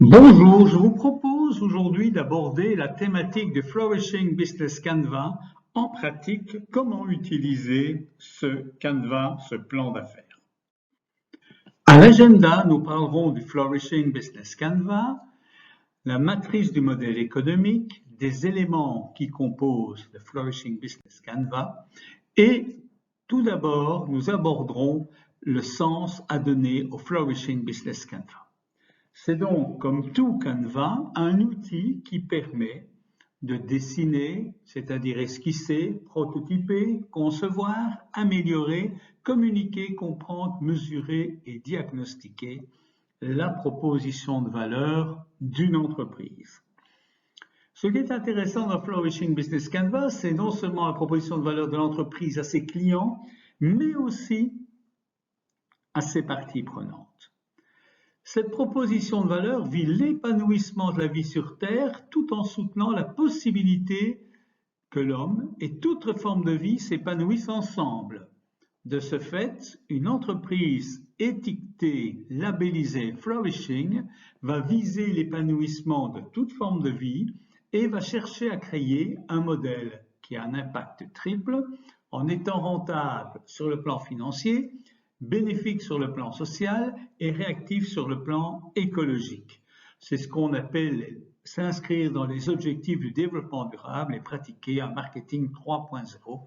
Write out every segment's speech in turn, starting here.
Bonjour, je vous propose aujourd'hui d'aborder la thématique de Flourishing Business Canva en pratique, comment utiliser ce Canva, ce plan d'affaires. À l'agenda, nous parlerons du Flourishing Business Canva, la matrice du modèle économique, des éléments qui composent le Flourishing Business Canva et tout d'abord, nous aborderons le sens à donner au Flourishing Business Canva. C'est donc, comme tout Canva, un outil qui permet de dessiner, c'est-à-dire esquisser, prototyper, concevoir, améliorer, communiquer, comprendre, mesurer et diagnostiquer la proposition de valeur d'une entreprise. Ce qui est intéressant dans Flourishing Business Canva, c'est non seulement la proposition de valeur de l'entreprise à ses clients, mais aussi à ses parties prenantes. Cette proposition de valeur vise l'épanouissement de la vie sur Terre tout en soutenant la possibilité que l'homme et toute forme de vie s'épanouissent ensemble. De ce fait, une entreprise étiquetée, labellisée Flourishing va viser l'épanouissement de toute forme de vie et va chercher à créer un modèle qui a un impact triple en étant rentable sur le plan financier, bénéfique sur le plan social et réactif sur le plan écologique. C'est ce qu'on appelle s'inscrire dans les objectifs du développement durable et pratiquer un marketing 3.0,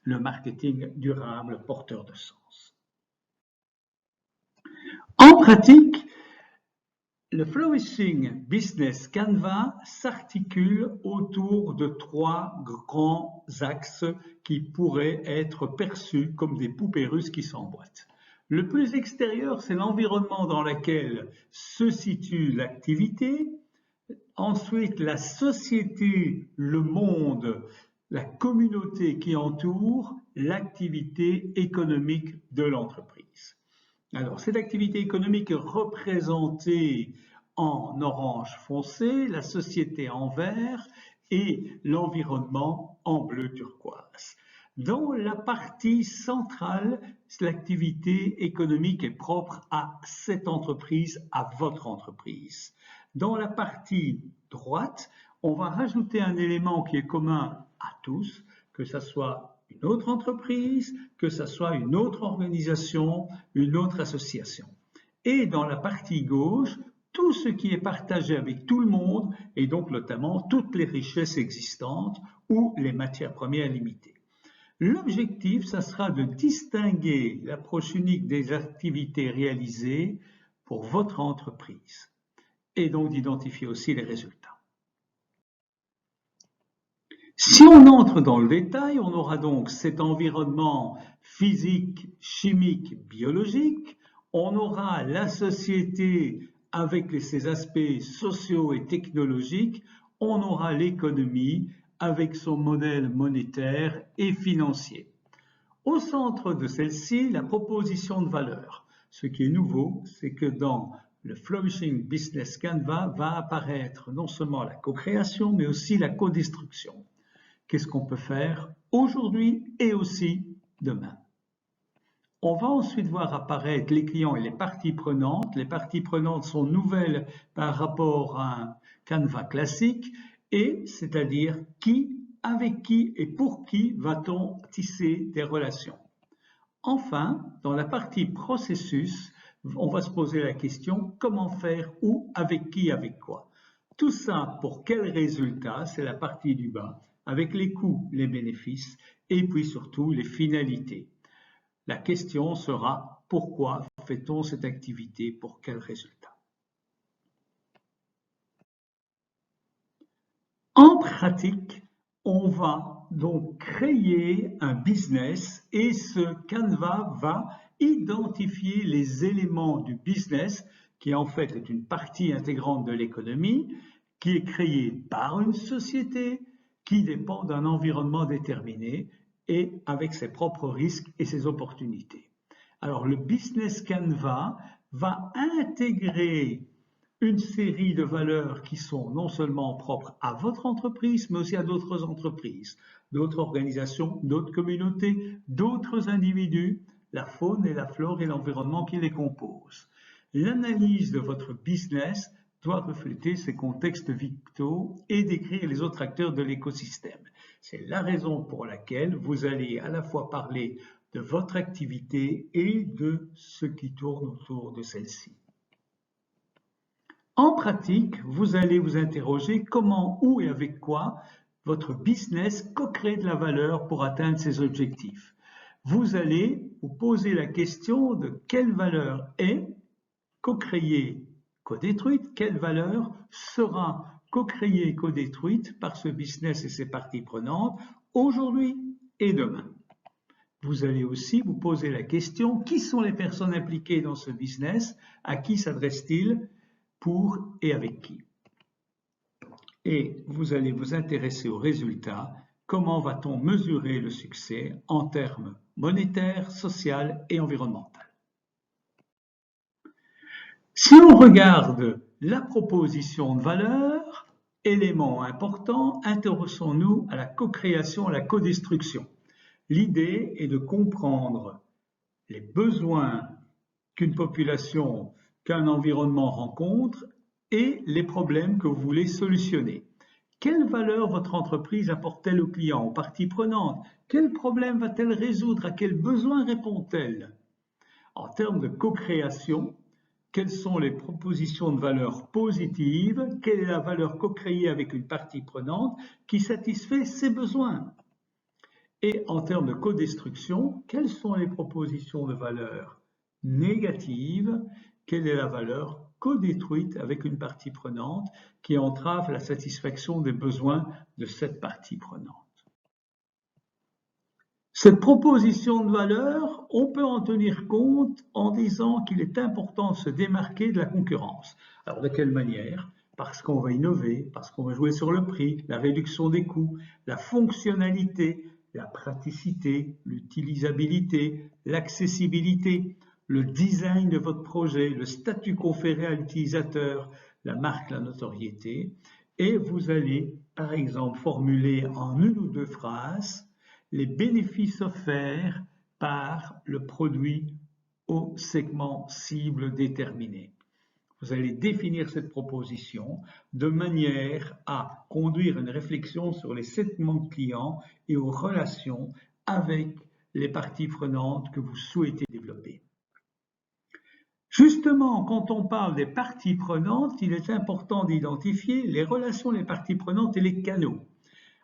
le marketing durable porteur de sens. En pratique, le Flourishing Business Canva s'articule autour de trois grands axes qui pourraient être perçus comme des poupées russes qui s'emboîtent. Le plus extérieur, c'est l'environnement dans lequel se situe l'activité. Ensuite, la société, le monde, la communauté qui entoure l'activité économique de l'entreprise. Alors, cette activité économique est représentée en orange foncé, la société en vert et l'environnement en bleu turquoise. Dans la partie centrale, l'activité économique est propre à cette entreprise, à votre entreprise. Dans la partie droite, on va rajouter un élément qui est commun à tous, que ce soit une autre entreprise, que ce soit une autre organisation, une autre association. Et dans la partie gauche, tout ce qui est partagé avec tout le monde, et donc notamment toutes les richesses existantes ou les matières premières limitées. L'objectif, ça sera de distinguer l'approche unique des activités réalisées pour votre entreprise et donc d'identifier aussi les résultats. Si on entre dans le détail, on aura donc cet environnement physique, chimique, biologique, on aura la société avec ses aspects sociaux et technologiques, on aura l'économie avec son modèle monétaire et financier. Au centre de celle-ci, la proposition de valeur. Ce qui est nouveau, c'est que dans le Flourishing Business Canva va apparaître non seulement la co-création, mais aussi la co-destruction. Qu'est-ce qu'on peut faire aujourd'hui et aussi demain? On va ensuite voir apparaître les clients et les parties prenantes. Les parties prenantes sont nouvelles par rapport à un Canva classique, et c'est-à-dire qui, avec qui et pour qui va-t-on tisser des relations. Enfin, dans la partie processus, on va se poser la question comment faire, où, avec qui, avec quoi. Tout ça pour quel résultat? C'est la partie du bas, avec les coûts, les bénéfices et puis surtout les finalités. La question sera pourquoi fait-on cette activité, pour quel résultat? En pratique, on va donc créer un business et ce Canva va identifier les éléments du business qui en fait est une partie intégrante de l'économie, qui est créée par une société qui dépend d'un environnement déterminé et avec ses propres risques et ses opportunités. Alors le Business Canva va intégrer une série de valeurs qui sont non seulement propres à votre entreprise, mais aussi à d'autres entreprises, d'autres organisations, d'autres communautés, d'autres individus, la faune et la flore et l'environnement qui les composent. L'analyse de votre business doit refléter ces contextes vitaux et décrire les autres acteurs de l'écosystème. C'est la raison pour laquelle vous allez à la fois parler de votre activité et de ce qui tourne autour de celle-ci. En pratique, vous allez vous interroger comment, où et avec quoi votre business co-crée de la valeur pour atteindre ses objectifs. Vous allez vous poser la question de quelle valeur est co-créée, co-détruite, quelle valeur sera co-créée et co-détruite par ce business et ses parties prenantes aujourd'hui et demain. Vous allez aussi vous poser la question, qui sont les personnes impliquées dans ce business, à qui s'adresse-t-il, pour et avec qui. Et vous allez vous intéresser aux résultats, comment va-t-on mesurer le succès en termes monétaires, sociaux et environnementaux. Si on regarde la proposition de valeur, élément important, intéressons-nous à la co-création, à la co-destruction. L'idée est de comprendre les besoins qu'une population, qu'un environnement rencontre et les problèmes que vous voulez solutionner. Quelle valeur votre entreprise apporte-t-elle aux clients, aux parties prenantes? Quel problème va-t-elle résoudre? À quels besoins répond-elle? En termes de co-création, quelles sont les propositions de valeur positives? Quelle est la valeur co-créée avec une partie prenante qui satisfait ses besoins? Et en termes de co-destruction, quelles sont les propositions de valeur négatives? Quelle est la valeur co-détruite avec une partie prenante qui entrave la satisfaction des besoins de cette partie prenante? Cette proposition de valeur, on peut en tenir compte en disant qu'il est important de se démarquer de la concurrence. Alors de quelle manière? Parce qu'on va innover, parce qu'on va jouer sur le prix, la réduction des coûts, la fonctionnalité, la praticité, l'utilisabilité, l'accessibilité, le design de votre projet, le statut conféré à l'utilisateur, la marque, la notoriété. Et vous allez, par exemple, formuler en une ou deux phrases les bénéfices offerts par le produit au segment cible déterminé. Vous allez définir cette proposition de manière à conduire une réflexion sur les segments clients et aux relations avec les parties prenantes que vous souhaitez développer. Justement, quand on parle des parties prenantes, il est important d'identifier les relations, les parties prenantes et les canaux.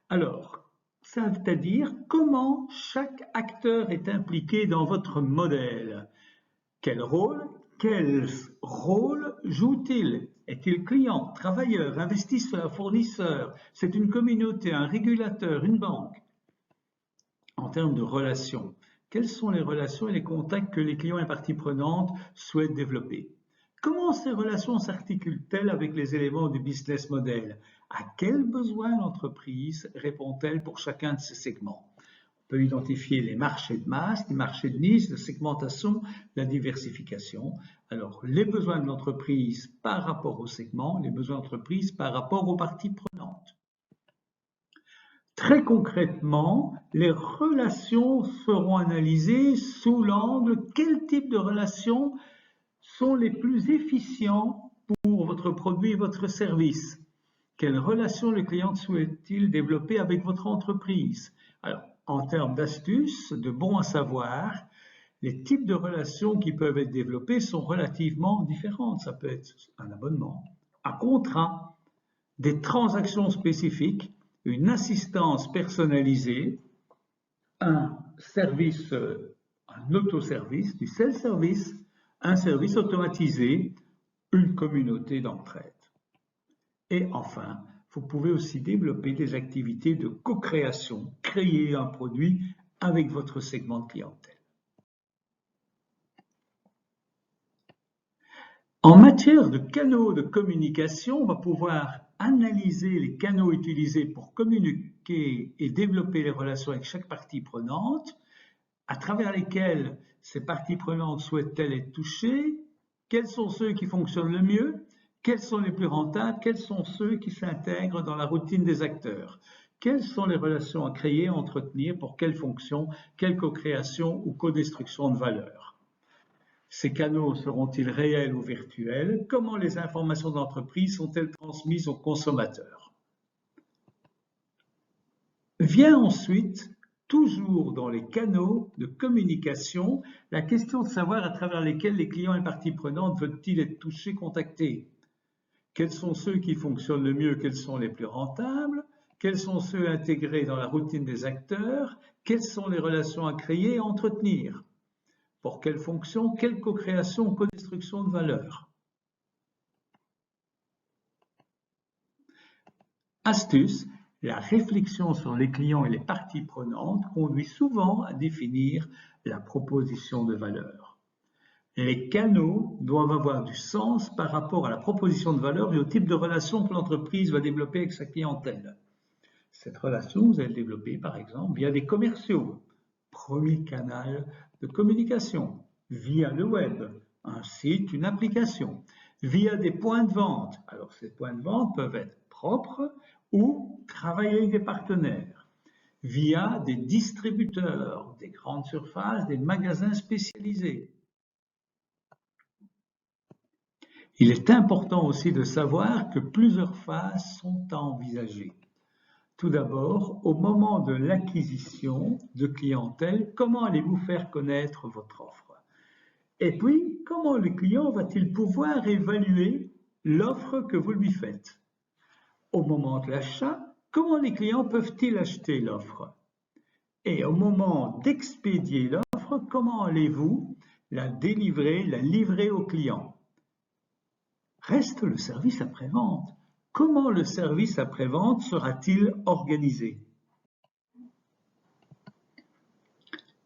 Alors, c'est-à-dire comment chaque acteur est impliqué dans votre modèle. Quel rôle joue-t-il? Est-il client, travailleur, investisseur, fournisseur? C'est une communauté, un régulateur, une banque? En termes de relations, quelles sont les relations et les contacts que les clients et parties prenantes souhaitent développer? Comment ces relations s'articulent-elles avec les éléments du business model? À quels besoins l'entreprise répond-elle pour chacun de ces segments? On peut identifier les marchés de masse, les marchés de niche, la segmentation, la diversification. Alors, les besoins de l'entreprise par rapport au segment, les besoins de l'entreprise par rapport aux parties prenantes. Très concrètement, les relations seront analysées sous l'angle quel type de relations sont les plus efficients pour votre produit et votre service. Quelles relations le client souhaite-t-il développer avec votre entreprise? Alors, en termes d'astuces, de bons à savoir, les types de relations qui peuvent être développées sont relativement différentes. Ça peut être un abonnement, un contrat, des transactions spécifiques, une assistance personnalisée, un service, un autoservice, du self-service, un service automatisé, une communauté d'entraide. Et enfin, vous pouvez aussi développer des activités de co-création, créer un produit avec votre segment de clientèle. En matière de canaux de communication, on va pouvoir analyser les canaux utilisés pour communiquer et développer les relations avec chaque partie prenante, à travers lesquelles ces parties prenantes souhaitent-elles être touchées, quels sont ceux qui fonctionnent le mieux, quels sont les plus rentables, quels sont ceux qui s'intègrent dans la routine des acteurs, quelles sont les relations à créer, à entretenir, pour quelle fonction, quelle co-création ou co-destruction de valeur. Ces canaux seront-ils réels ou virtuels? Comment les informations d'entreprise sont-elles transmises aux consommateurs? Vient ensuite, toujours dans les canaux de communication, la question de savoir à travers lesquels les clients et parties prenantes veulent-ils être touchés, contactés? Quels sont ceux qui fonctionnent le mieux? Quels sont les plus rentables? Quels sont ceux intégrés dans la routine des acteurs? Quelles sont les relations à créer et à entretenir? Pour quelle fonction? Quelle co-création ou co-destruction de valeur? Astuce, la réflexion sur les clients et les parties prenantes conduit souvent à définir la proposition de valeur. Les canaux doivent avoir du sens par rapport à la proposition de valeur et au type de relation que l'entreprise va développer avec sa clientèle. Cette relation, vous allez le développer par exemple via des commerciaux, premier canal de communication, via le web, un site, une application, via des points de vente. Alors ces points de vente peuvent être propres ou travailler avec des partenaires, via des distributeurs, des grandes surfaces, des magasins spécialisés. Il est important aussi de savoir que plusieurs phases sont à envisager. Tout d'abord, au moment de l'acquisition de clientèle, comment allez-vous faire connaître votre offre? Et puis, comment le client va-t-il pouvoir évaluer l'offre que vous lui faites? Au moment de l'achat, comment les clients peuvent-ils acheter l'offre? Et au moment d'expédier l'offre, comment allez-vous la délivrer, la livrer au client? Reste le service après-vente. Comment le service après-vente sera-t-il organisé?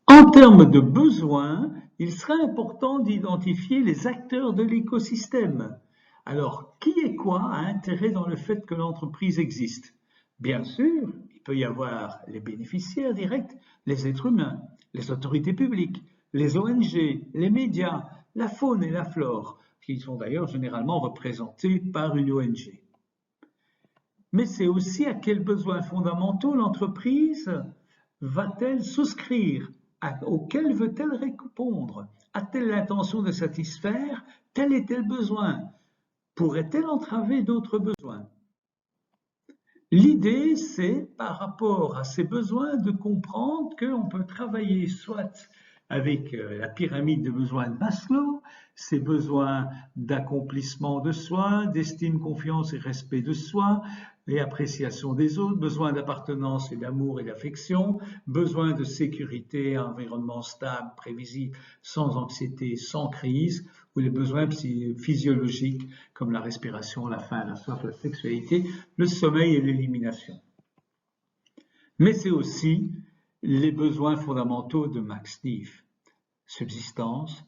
En termes de besoins, il sera important d'identifier les acteurs de l'écosystème. Alors, qui et quoi a intérêt dans le fait que l'entreprise existe? Bien sûr, il peut y avoir les bénéficiaires directs, les êtres humains, les autorités publiques, les ONG, les médias, la faune et la flore, qui sont d'ailleurs généralement représentés par une ONG. Mais c'est aussi à quels besoins fondamentaux l'entreprise va-t-elle souscrire, auxquels veut-elle répondre? A-t-elle l'intention de satisfaire tel et tel besoin? Pourrait-elle entraver d'autres besoins? L'idée, c'est par rapport à ces besoins de comprendre qu'on peut travailler soit avec la pyramide de besoins de Maslow, ces besoins d'accomplissement de soi, d'estime, confiance et respect de soi, et appréciation des autres, besoin d'appartenance et d'amour et d'affection, besoin de sécurité, environnement stable, prévisible, sans anxiété, sans crise, ou les besoins physiologiques comme la respiration, la faim, la soif, la sexualité, le sommeil et l'élimination. Mais c'est aussi les besoins fondamentaux de Max Neef: subsistance,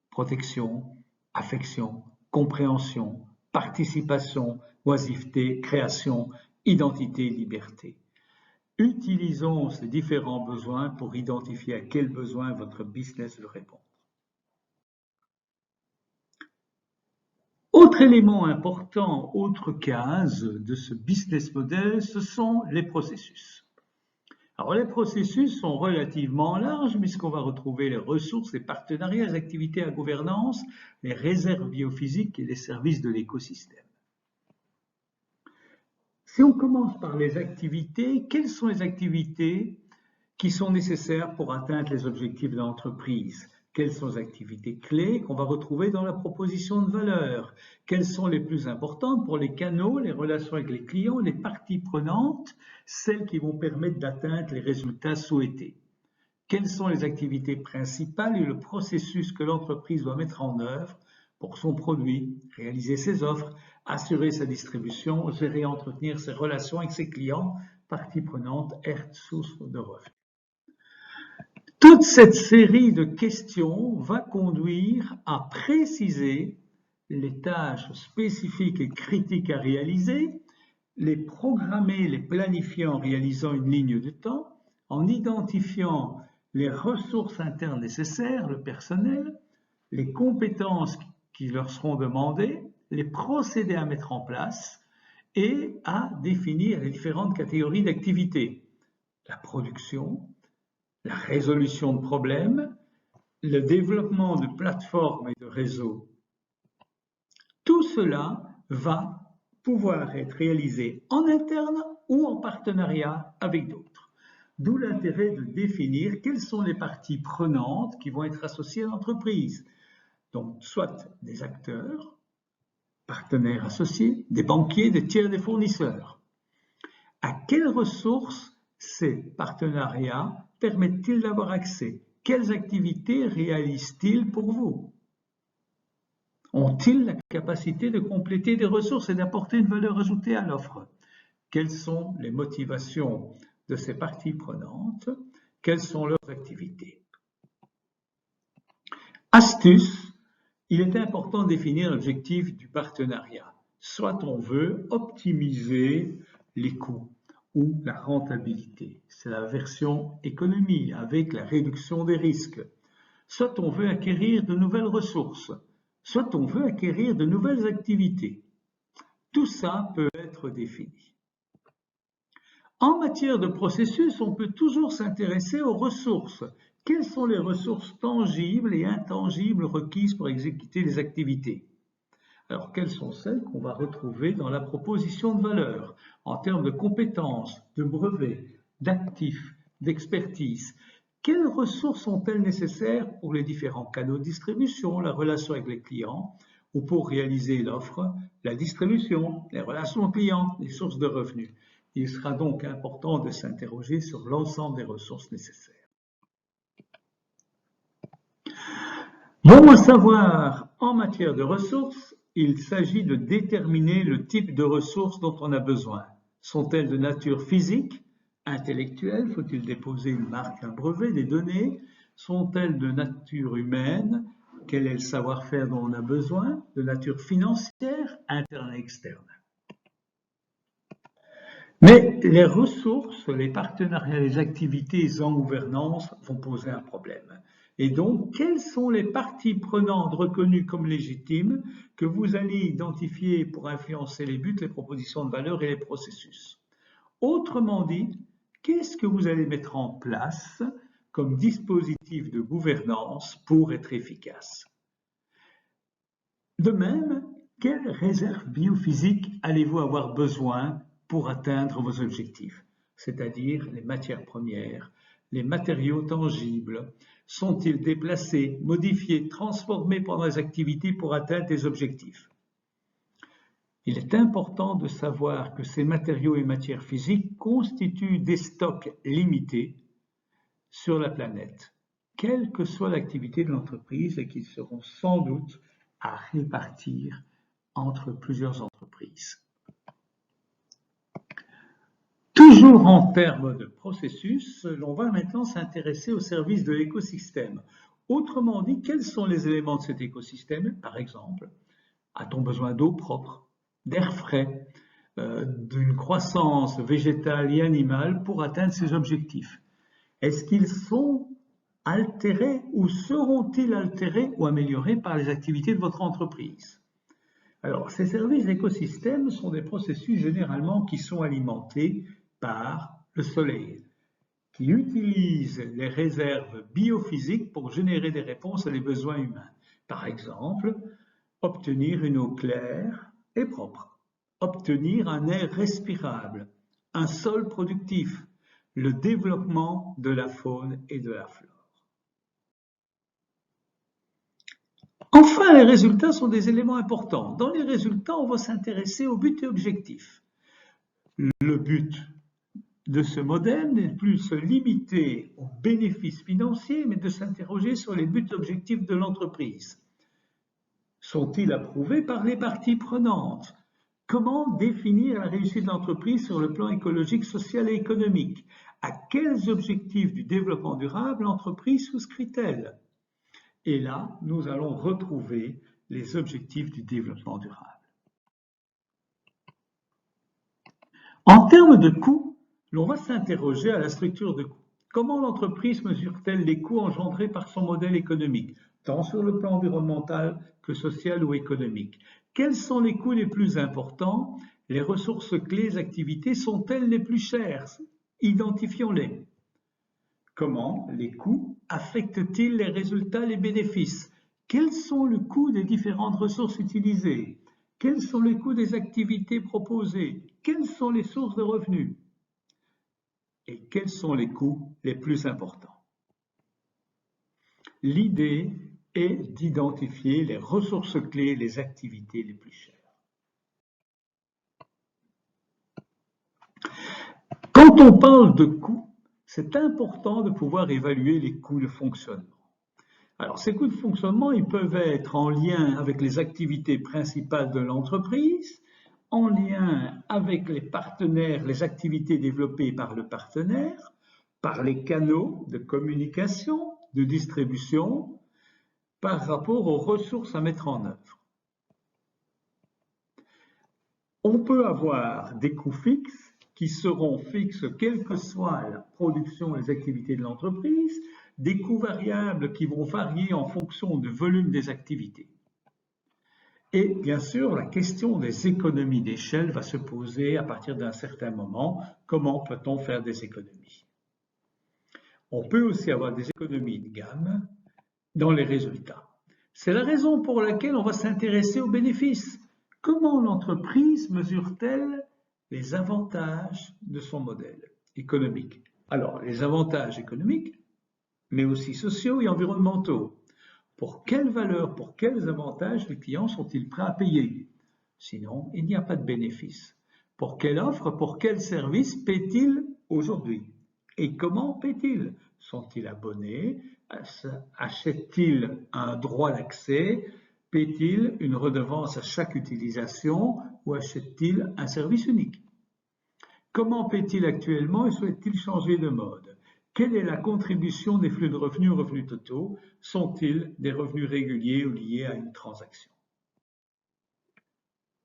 protection, affection, compréhension, participation, oisiveté, création, identité, liberté. Utilisons ces différents besoins pour identifier à quels besoins votre business veut répondre. Autre élément important, autre case de ce business model, ce sont les processus. Alors les processus sont relativement larges puisqu'on va retrouver les ressources, les partenariats, les activités à gouvernance, les réserves biophysiques et les services de l'écosystème. Si on commence par les activités, quelles sont les activités qui sont nécessaires pour atteindre les objectifs de l'entreprise? Quelles sont les activités clés qu'on va retrouver dans la proposition de valeur? Quelles sont les plus importantes pour les canaux, les relations avec les clients, les parties prenantes, celles qui vont permettre d'atteindre les résultats souhaités? Quelles sont les activités principales et le processus que l'entreprise doit mettre en œuvre pour son produit, réaliser ses offres, assurer sa distribution, gérer et entretenir ses relations avec ses clients, parties prenantes, source de revenus? Toute cette série de questions va conduire à préciser les tâches spécifiques et critiques à réaliser, les programmer, les planifier en réalisant une ligne de temps, en identifiant les ressources internes nécessaires, le personnel, les compétences qui leur seront demandées, les procédés à mettre en place et à définir les différentes catégories d'activités. La production, la résolution de problèmes, le développement de plateformes et de réseaux, tout cela va pouvoir être réalisé en interne ou en partenariat avec d'autres. D'où l'intérêt de définir quelles sont les parties prenantes qui vont être associées à l'entreprise. Donc, soit des acteurs, partenaires associés, des banquiers, des tiers, des fournisseurs. À quelles ressources ces partenariats permettent-ils d'avoir accès? Quelles activités réalisent-ils pour vous? Ont-ils la capacité de compléter des ressources et d'apporter une valeur ajoutée à l'offre? Quelles sont les motivations de ces parties prenantes? Quelles sont leurs activités? Astuce, il est important de définir l'objectif du partenariat. Soit on veut optimiser les coûts ou la rentabilité. C'est la version économie avec la réduction des risques. Soit on veut acquérir de nouvelles ressources. Soit on veut acquérir de nouvelles activités. Tout ça peut être défini. En matière de processus, on peut toujours s'intéresser aux ressources. Quelles sont les ressources tangibles et intangibles requises pour exécuter les activités? Alors, quelles sont celles qu'on va retrouver dans la proposition de valeur en termes de compétences, de brevets, d'actifs, d'expertise? Quelles ressources sont-elles nécessaires pour les différents canaux de distribution, la relation avec les clients, ou pour réaliser l'offre, la distribution, les relations clients, les sources de revenus? Il sera donc important de s'interroger sur l'ensemble des ressources nécessaires. Bon à savoir, en matière de ressources, il s'agit de déterminer le type de ressources dont on a besoin. Sont-elles de nature physique, intellectuelle? Faut-il déposer une marque, un brevet, des données? Sont-elles de nature humaine? Quel est le savoir-faire dont on a besoin? De nature financière, interne et externe? Mais les ressources, les partenariats, les activités en gouvernance vont poser un problème. Et donc, quelles sont les parties prenantes reconnues comme légitimes que vous allez identifier pour influencer les buts, les propositions de valeur et les processus? Autrement dit, qu'est-ce que vous allez mettre en place comme dispositif de gouvernance pour être efficace? De même, quelles réserves biophysiques allez-vous avoir besoin pour atteindre vos objectifs, c'est-à-dire les matières premières, les matériaux tangibles? Sont-ils déplacés, modifiés, transformés pendant les activités pour atteindre des objectifs? Il est important de savoir que ces matériaux et matières physiques constituent des stocks limités sur la planète, quelle que soit l'activité de l'entreprise, et qu'ils seront sans doute à répartir entre plusieurs entreprises. Toujours en termes de processus, l'on va maintenant s'intéresser au service de l'écosystème. Autrement dit, quels sont les éléments de cet écosystème? Par exemple, a-t-on besoin d'eau propre, d'air frais, d'une croissance végétale et animale pour atteindre ces objectifs? Est-ce qu'ils sont altérés ou seront-ils altérés ou améliorés par les activités de votre entreprise? Alors, ces services d'écosystème sont des processus généralement qui sont alimentés par le soleil, qui utilisent les réserves biophysiques pour générer des réponses à des besoins humains. Par exemple, obtenir une eau claire et propre, obtenir un air respirable, un sol productif, le développement de la faune et de la flore. Enfin, les résultats sont des éléments importants. Dans les résultats, on va s'intéresser aux buts et objectifs. Le but de ce modèle n'est plus de se limiter aux bénéfices financiers, mais de s'interroger sur les buts et objectifs de l'entreprise. Sont-ils approuvés par les parties prenantes? Comment définir la réussite de l'entreprise sur le plan écologique, social et économique? À quels objectifs du développement durable l'entreprise souscrit-elle? Et là, nous allons retrouver les objectifs du développement durable. En termes de coûts, l'on va s'interroger à la structure de coûts. Comment l'entreprise mesure-t-elle les coûts engendrés par son modèle économique, tant sur le plan environnemental que social ou économique? Quels sont les coûts les plus importants? Les ressources clés, activités sont-elles les plus chères? Identifions-les. Comment les coûts affectent-ils les résultats, les bénéfices? Quels sont les coûts des différentes ressources utilisées? Quels sont les coûts des activités proposées? Quelles sont les sources de revenus? Et quels sont les coûts les plus importants? L'idée est d'identifier les ressources clés, les activités les plus chères. Quand on parle de coûts, c'est important de pouvoir évaluer les coûts de fonctionnement. Alors, ces coûts de fonctionnement, ils peuvent être en lien avec les activités principales de l'entreprise, en lien avec les partenaires, les activités développées par le partenaire, par les canaux de communication, de distribution, par rapport aux ressources à mettre en œuvre. On peut avoir des coûts fixes qui seront fixes quelle que soit la production et les activités de l'entreprise, des coûts variables qui vont varier en fonction du volume des activités. Et bien sûr, la question des économies d'échelle va se poser à partir d'un certain moment. Comment peut-on faire des économies? On peut aussi avoir des économies de gamme dans les résultats. C'est la raison pour laquelle on va s'intéresser aux bénéfices. Comment l'entreprise mesure-t-elle les avantages de son modèle économique? Alors, les avantages économiques, mais aussi sociaux et environnementaux. Pour quelles valeurs, pour quels avantages les clients sont-ils prêts à payer? Sinon, il n'y a pas de bénéfice. Pour quelle offre, pour quel service paient-ils aujourd'hui? Et comment paient-ils? Sont-ils abonnés? Achètent-ils un droit d'accès? Paient-ils une redevance à chaque utilisation ou achètent-ils un service unique? Comment paient-ils actuellement et souhaitent-ils changer de mode? Quelle est la contribution des flux de revenus aux revenus totaux? Sont-ils des revenus réguliers ou liés à une transaction?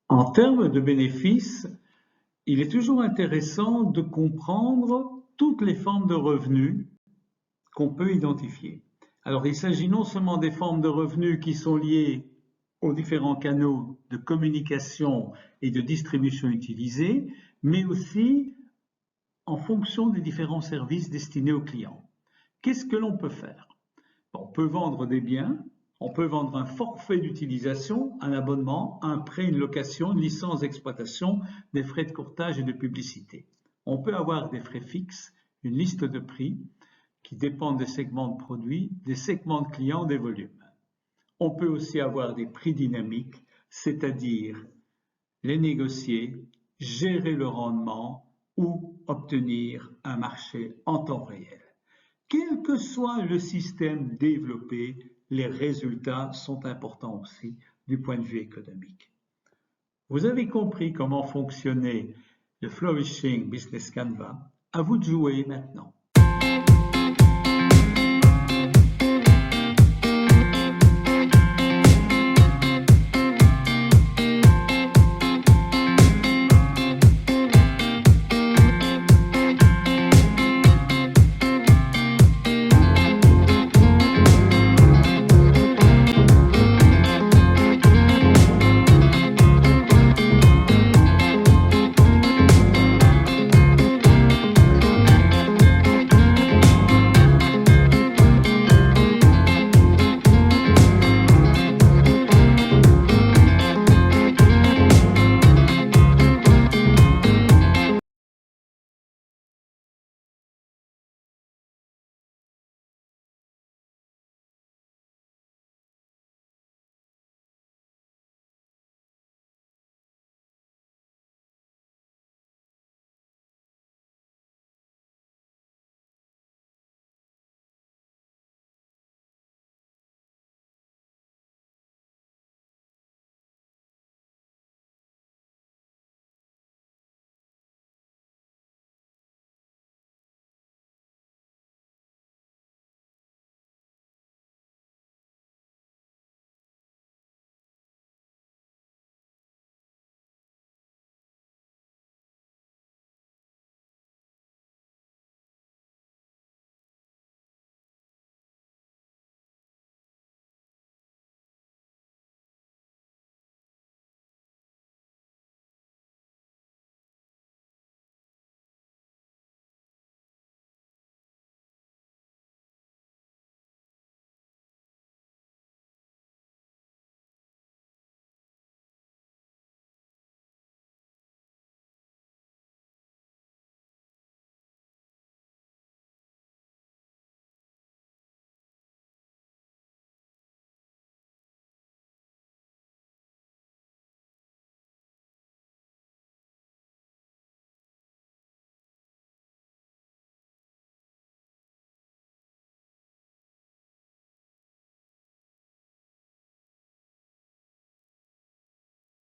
En termes de bénéfices, il est toujours intéressant de comprendre toutes les formes de revenus qu'on peut identifier. Alors, il s'agit non seulement des formes de revenus qui sont liées aux différents canaux de communication et de distribution utilisés, mais aussi en fonction des différents services destinés aux clients. Qu'est-ce que l'on peut faire? On peut vendre des biens, on peut vendre un forfait d'utilisation, un abonnement, un prêt, une location, une licence d'exploitation, des frais de courtage et de publicité. On peut avoir des frais fixes, une liste de prix qui dépendent des segments de produits, des segments de clients, des volumes. On peut aussi avoir des prix dynamiques, c'est-à-dire les négocier, gérer le rendement ou obtenir un marché en temps réel. Quel que soit le système développé, les résultats sont importants aussi du point de vue économique. Vous avez compris comment fonctionnait le Flourishing Business Canvas. À vous de jouer maintenant.